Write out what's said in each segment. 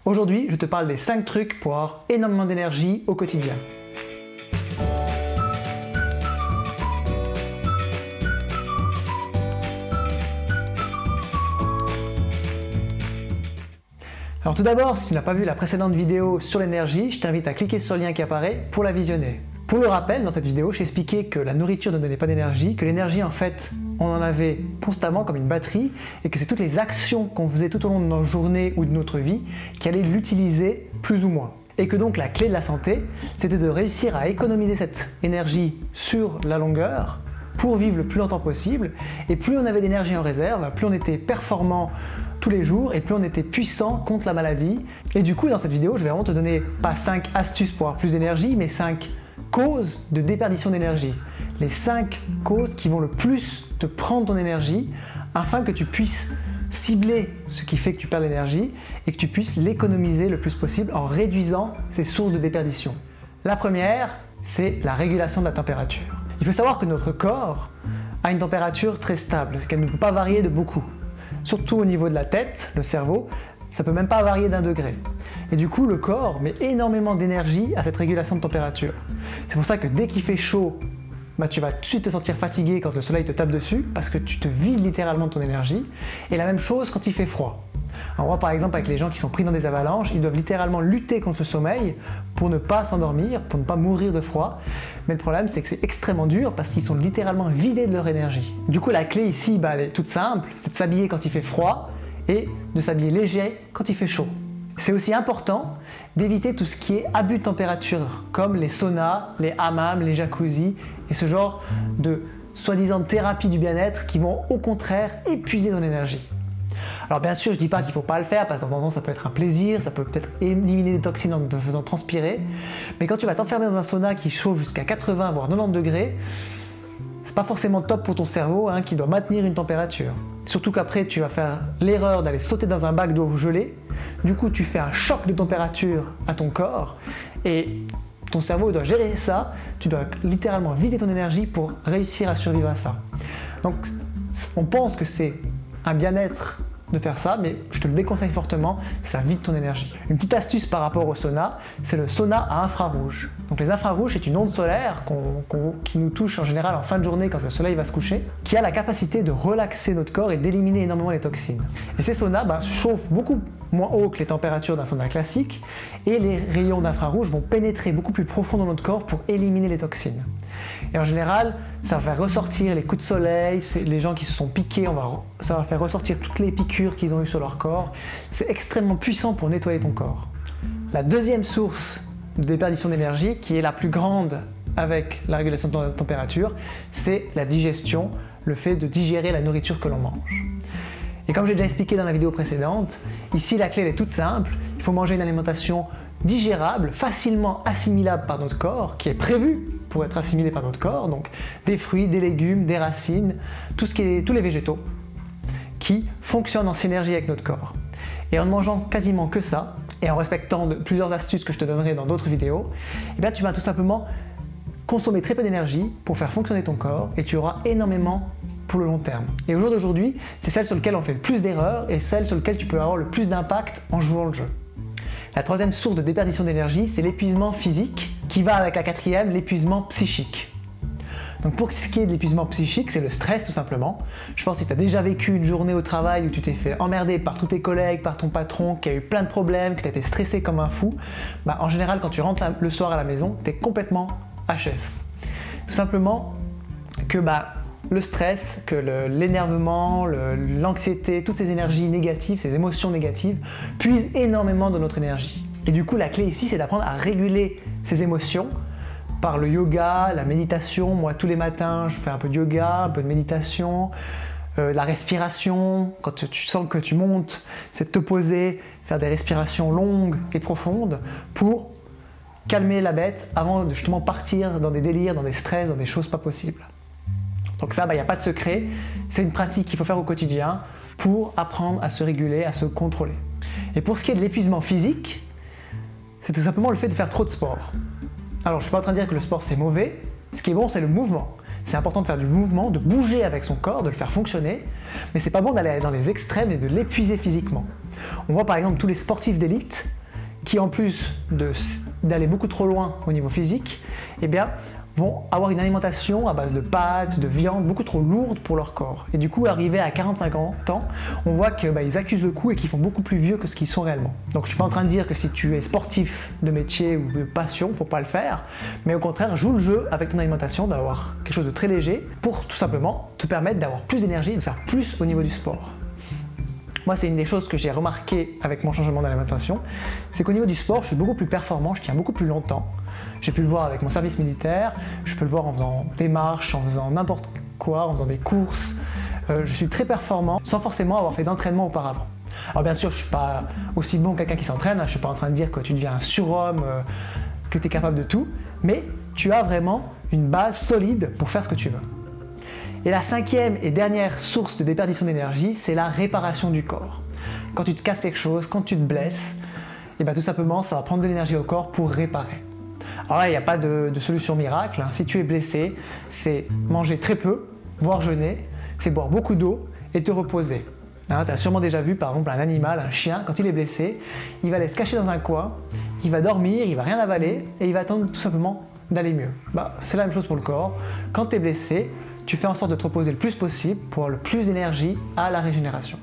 Aujourd'hui, je te parle des 5 trucs pour avoir énormément d'énergie au quotidien. Alors tout d'abord, si tu n'as pas vu la précédente vidéo sur l'énergie, je t'invite à cliquer sur le lien qui apparaît pour la visionner. Pour le rappel, dans cette vidéo, j'ai expliqué que la nourriture ne donnait pas d'énergie, que l'énergie en fait, on en avait constamment comme une batterie et que c'est toutes les actions qu'on faisait tout au long de notre journée ou de notre vie qui allaient l'utiliser plus ou moins. Et que donc la clé de la santé, c'était de réussir à économiser cette énergie sur la longueur pour vivre le plus longtemps possible. Et plus on avait d'énergie en réserve, plus on était performant tous les jours et plus on était puissant contre la maladie. Et du coup, dans cette vidéo, je vais vraiment te donner pas 5 astuces pour avoir plus d'énergie, mais 5 causes de déperdition d'énergie. Les 5 causes qui vont le plus te prendre ton énergie afin que tu puisses cibler ce qui fait que tu perds l'énergie et que tu puisses l'économiser le plus possible en réduisant ces sources de déperdition. La première, c'est la régulation de la température. Il faut savoir que notre corps a une température très stable, qu'elle ne peut pas varier de beaucoup. Surtout au niveau de la tête, le cerveau, ça ne peut même pas varier d'1 degré. Et du coup, le corps met énormément d'énergie à cette régulation de température. C'est pour ça que dès qu'il fait chaud, tu vas tout de suite te sentir fatigué quand le soleil te tape dessus, parce que tu te vides littéralement de ton énergie. Et la même chose quand il fait froid. On voit par exemple avec les gens qui sont pris dans des avalanches, ils doivent littéralement lutter contre le sommeil pour ne pas s'endormir, pour ne pas mourir de froid. Mais le problème, c'est que c'est extrêmement dur parce qu'ils sont littéralement vidés de leur énergie. Du coup, la clé ici, elle est toute simple, c'est de s'habiller quand il fait froid et de s'habiller léger quand il fait chaud. C'est aussi important d'éviter tout ce qui est abus de température, comme les saunas, les hammams, les jacuzzis et ce genre de soi-disant thérapie du bien-être qui vont au contraire épuiser ton énergie. Alors bien sûr, je ne dis pas qu'il ne faut pas le faire, parce que de temps en temps ça peut être un plaisir, ça peut peut-être éliminer des toxines en te faisant transpirer, mais quand tu vas t'enfermer dans un sauna qui chauffe jusqu'à 80 voire 90 degrés, c'est pas forcément top pour ton cerveau qui doit maintenir une température. Surtout qu'après tu vas faire l'erreur d'aller sauter dans un bac d'eau gelée, du coup tu fais un choc de température à ton corps et ton cerveau doit gérer ça, tu dois littéralement vider ton énergie pour réussir à survivre à ça. Donc on pense que c'est un bien-être de faire ça, mais je te le déconseille fortement, ça vide ton énergie. Une petite astuce par rapport au sauna, c'est le sauna à infrarouge. Donc les infrarouges, c'est une onde solaire qui nous touche en général en fin de journée quand le soleil va se coucher, qui a la capacité de relaxer notre corps et d'éliminer énormément les toxines. Et ces saunas chauffent beaucoup moins haut que les températures d'un sauna classique et les rayons d'infrarouge vont pénétrer beaucoup plus profond dans notre corps pour éliminer les toxines. Et en général, ça va faire ressortir les coups de soleil, les gens qui se sont piqués, ça va faire ressortir toutes les piqûres qu'ils ont eues sur leur corps. C'est extrêmement puissant pour nettoyer ton corps. La deuxième source de déperdition d'énergie, qui est la plus grande avec la régulation de la température, c'est la digestion, le fait de digérer la nourriture que l'on mange. Et comme j'ai déjà expliqué dans la vidéo précédente, ici la clé elle est toute simple, il faut manger une alimentation digérable, facilement assimilable par notre corps, qui est prévue pour être assimilée par notre corps, donc des fruits, des légumes, des racines, tous les végétaux qui fonctionnent en synergie avec notre corps. Et en ne mangeant quasiment que ça, et en respectant plusieurs astuces que je te donnerai dans d'autres vidéos, tu vas tout simplement consommer très peu d'énergie pour faire fonctionner ton corps et tu auras énormément pour le long terme. Et au jour d'aujourd'hui, c'est celle sur laquelle on fait le plus d'erreurs et celle sur laquelle tu peux avoir le plus d'impact en jouant le jeu. La troisième source de déperdition d'énergie, c'est l'épuisement physique, qui va avec la quatrième, l'épuisement psychique. Donc pour ce qui est de l'épuisement psychique, c'est le stress tout simplement. Je pense que si tu as déjà vécu une journée au travail où tu t'es fait emmerder par tous tes collègues, par ton patron, qu'il y a eu plein de problèmes, que tu as été stressé comme un fou, en général quand tu rentres le soir à la maison, tu es complètement HS. Tout simplement que le stress, que l'énervement, l'anxiété, toutes ces énergies négatives, ces émotions négatives, puisent énormément de notre énergie. Et du coup, la clé ici, c'est d'apprendre à réguler ces émotions par le yoga, la méditation. Moi, tous les matins, je fais un peu de yoga, un peu de méditation, la respiration. Quand tu sens que tu montes, c'est de te poser, faire des respirations longues et profondes pour calmer la bête avant de justement partir dans des délires, dans des stress, dans des choses pas possibles. Donc ça, il n'y a pas de secret, c'est une pratique qu'il faut faire au quotidien pour apprendre à se réguler, à se contrôler. Et pour ce qui est de l'épuisement physique, c'est tout simplement le fait de faire trop de sport. Alors je ne suis pas en train de dire que le sport c'est mauvais, ce qui est bon c'est le mouvement. C'est important de faire du mouvement, de bouger avec son corps, de le faire fonctionner, mais c'est pas bon d'aller dans les extrêmes et de l'épuiser physiquement. On voit par exemple tous les sportifs d'élite, qui en plus d'aller beaucoup trop loin au niveau physique, eh bien, vont avoir une alimentation à base de pâtes, de viande, beaucoup trop lourde pour leur corps. Et du coup, arrivé à 45 ans, on voit qu'ils accusent le coup et qu'ils font beaucoup plus vieux que ce qu'ils sont réellement. Donc je suis pas en train de dire que si tu es sportif de métier ou de passion, faut pas le faire, mais au contraire, joue le jeu avec ton alimentation, d'avoir quelque chose de très léger pour tout simplement te permettre d'avoir plus d'énergie et de faire plus au niveau du sport. Moi, c'est une des choses que j'ai remarqué avec mon changement d'alimentation, c'est qu'au niveau du sport, je suis beaucoup plus performant, je tiens beaucoup plus longtemps. J'ai pu le voir avec mon service militaire, je peux le voir en faisant des marches, en faisant n'importe quoi, en faisant des courses. Je suis très performant sans forcément avoir fait d'entraînement auparavant. Alors bien sûr, je ne suis pas aussi bon que quelqu'un qui s'entraîne, je ne suis pas en train de dire que tu deviens un surhomme, que tu es capable de tout, mais tu as vraiment une base solide pour faire ce que tu veux. Et la cinquième et dernière source de déperdition d'énergie, c'est la réparation du corps. Quand tu te casses quelque chose, quand tu te blesses, et bien tout simplement, ça va prendre de l'énergie au corps pour réparer. Alors là, il n'y a pas de solution miracle. Si tu es blessé, c'est manger très peu, voire jeûner, c'est boire beaucoup d'eau et te reposer. Tu as sûrement déjà vu par exemple un animal, un chien, quand il est blessé, il va aller se cacher dans un coin, il va dormir, il va rien avaler et il va attendre tout simplement d'aller mieux. C'est la même chose pour le corps. Quand tu es blessé, tu fais en sorte de te reposer le plus possible pour avoir le plus d'énergie à la régénération.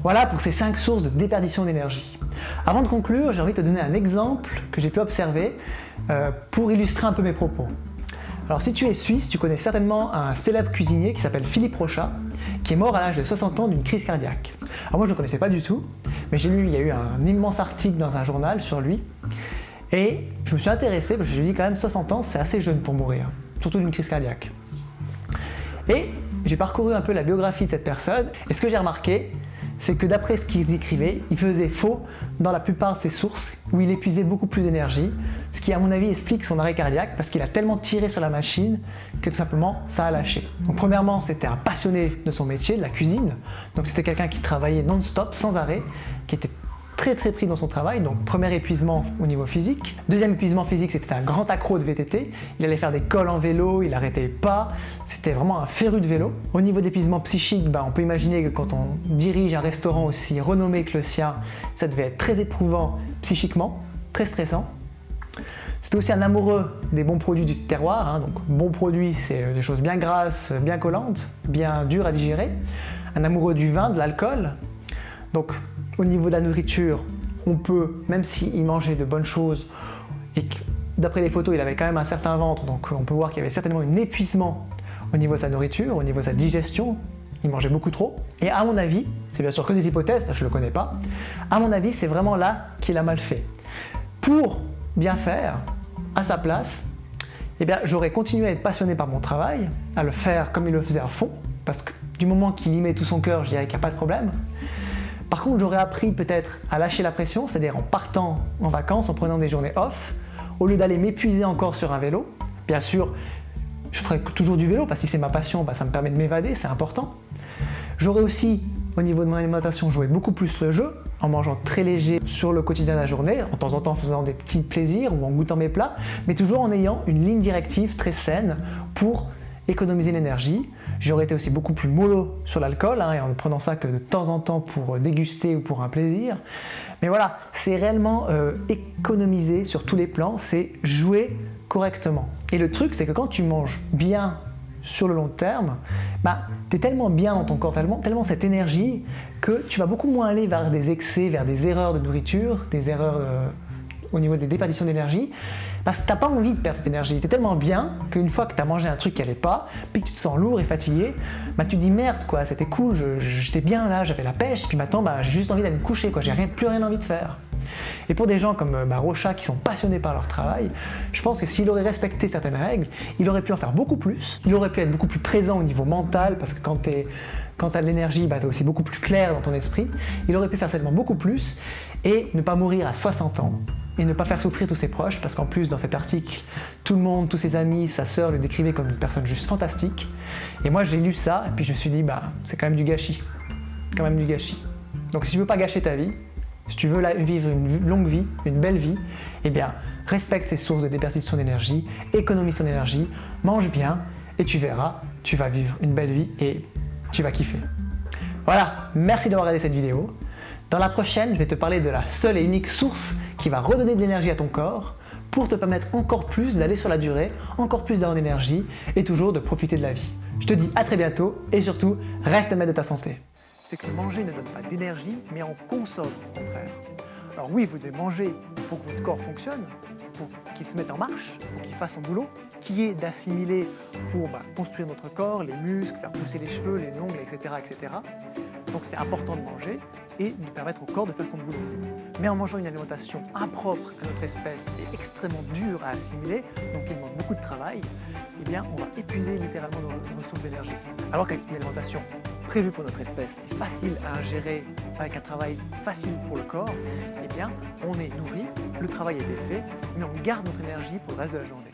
Voilà pour ces 5 sources de déperdition d'énergie. Avant de conclure, j'ai envie de te donner un exemple que j'ai pu observer pour illustrer un peu mes propos. Alors si tu es suisse, tu connais certainement un célèbre cuisinier qui s'appelle Philippe Rochat, qui est mort à l'âge de 60 ans d'une crise cardiaque. Alors moi je ne le connaissais pas du tout, mais j'ai lu, il y a eu un immense article dans un journal sur lui, et je me suis intéressé, parce que je me suis dit quand même 60 ans c'est assez jeune pour mourir, surtout d'une crise cardiaque. Et j'ai parcouru un peu la biographie de cette personne, et ce que j'ai remarqué, c'est que d'après ce qu'il écrivait, il faisait faux dans la plupart de ses sources, où il épuisait beaucoup plus d'énergie, ce qui à mon avis explique son arrêt cardiaque, parce qu'il a tellement tiré sur la machine que tout simplement ça a lâché. Donc premièrement, c'était un passionné de son métier, de la cuisine, donc c'était quelqu'un qui travaillait non-stop, sans arrêt, qui était très pris dans son travail, donc premier épuisement au niveau physique. Deuxième épuisement physique, c'était un grand accro de VTT, il allait faire des cols en vélo, il n'arrêtait pas, c'était vraiment un féru de vélo. Au niveau d'épuisement psychique, on peut imaginer que quand on dirige un restaurant aussi renommé que le sien, ça devait être très éprouvant psychiquement, très stressant. C'était aussi un amoureux des bons produits du terroir, donc bons produits, c'est des choses bien grasses, bien collantes, bien dures à digérer. Un amoureux du vin, de l'alcool. Donc au niveau de la nourriture, on peut, même s'il mangeait de bonnes choses, et que d'après les photos, il avait quand même un certain ventre, donc on peut voir qu'il y avait certainement un épuisement au niveau de sa nourriture, au niveau de sa digestion, il mangeait beaucoup trop. Et à mon avis, c'est bien sûr que des hypothèses, parce que je ne le connais pas, à mon avis, c'est vraiment là qu'il a mal fait. Pour bien faire, à sa place, j'aurais continué à être passionné par mon travail, à le faire comme il le faisait à fond, parce que du moment qu'il y met tout son cœur, je dirais qu'il n'y a pas de problème. Par contre, j'aurais appris peut-être à lâcher la pression, c'est-à-dire en partant en vacances, en prenant des journées off, au lieu d'aller m'épuiser encore sur un vélo. Bien sûr, je ferai toujours du vélo, parce que si c'est ma passion, ça me permet de m'évader, c'est important. J'aurais aussi, au niveau de mon alimentation, joué beaucoup plus le jeu, en mangeant très léger sur le quotidien de la journée, en temps en temps en faisant des petits plaisirs ou en goûtant mes plats, mais toujours en ayant une ligne directive très saine pour économiser l'énergie. J'aurais été aussi beaucoup plus mollo sur l'alcool, et en ne prenant ça que de temps en temps pour déguster ou pour un plaisir. Mais voilà, c'est réellement économiser sur tous les plans, c'est jouer correctement. Et le truc, c'est que quand tu manges bien sur le long terme, tu es tellement bien dans ton corps, tellement cette énergie, que tu vas beaucoup moins aller vers des excès, vers des erreurs de nourriture, des erreurs au niveau des déperditions d'énergie, parce que tu n'as pas envie de perdre cette énergie. Tu es tellement bien qu'une fois que tu as mangé un truc qui n'allait pas, puis que tu te sens lourd et fatigué, tu te dis merde, quoi, c'était cool, j'étais bien là, j'avais la pêche, puis maintenant j'ai juste envie d'aller me coucher, quoi, j'ai plus rien envie de faire. Et pour des gens comme Rochat qui sont passionnés par leur travail, je pense que s'il aurait respecté certaines règles, il aurait pu en faire beaucoup plus, il aurait pu être beaucoup plus présent au niveau mental, parce que quand tu as de l'énergie, tu es aussi beaucoup plus clair dans ton esprit, il aurait pu faire certainement beaucoup plus, et ne pas mourir à 60 ans, et ne pas faire souffrir tous ses proches, parce qu'en plus dans cet article, tout le monde, tous ses amis, sa sœur le décrivaient comme une personne juste fantastique, et moi j'ai lu ça, et puis je me suis dit, c'est quand même du gâchis, Donc si tu veux pas gâcher ta vie, si tu veux vivre une longue vie, une belle vie, respecte ces sources de déperdition d'énergie, économise ton énergie, mange bien, et tu verras, tu vas vivre une belle vie, et tu vas kiffer. Voilà, merci d'avoir regardé cette vidéo. Dans la prochaine, je vais te parler de la seule et unique source qui va redonner de l'énergie à ton corps pour te permettre encore plus d'aller sur la durée, encore plus d'avoir d'énergie et toujours de profiter de la vie. Je te dis à très bientôt et surtout, reste maître de ta santé. C'est que manger ne donne pas d'énergie, mais en consomme au contraire. Alors oui, vous devez manger pour que votre corps fonctionne, pour qu'il se mette en marche, pour qu'il fasse son boulot, qui est d'assimiler pour construire notre corps, les muscles, faire pousser les cheveux, les ongles, etc. etc. Donc c'est important de manger et de permettre au corps de faire son boulot. Mais en mangeant une alimentation impropre à notre espèce et extrêmement dure à assimiler, donc qui demande beaucoup de travail, eh bien on va épuiser littéralement nos ressources d'énergie. Alors qu'avec une alimentation prévue pour notre espèce et facile à ingérer avec un travail facile pour le corps, eh bien on est nourri, le travail a été fait, mais on garde notre énergie pour le reste de la journée.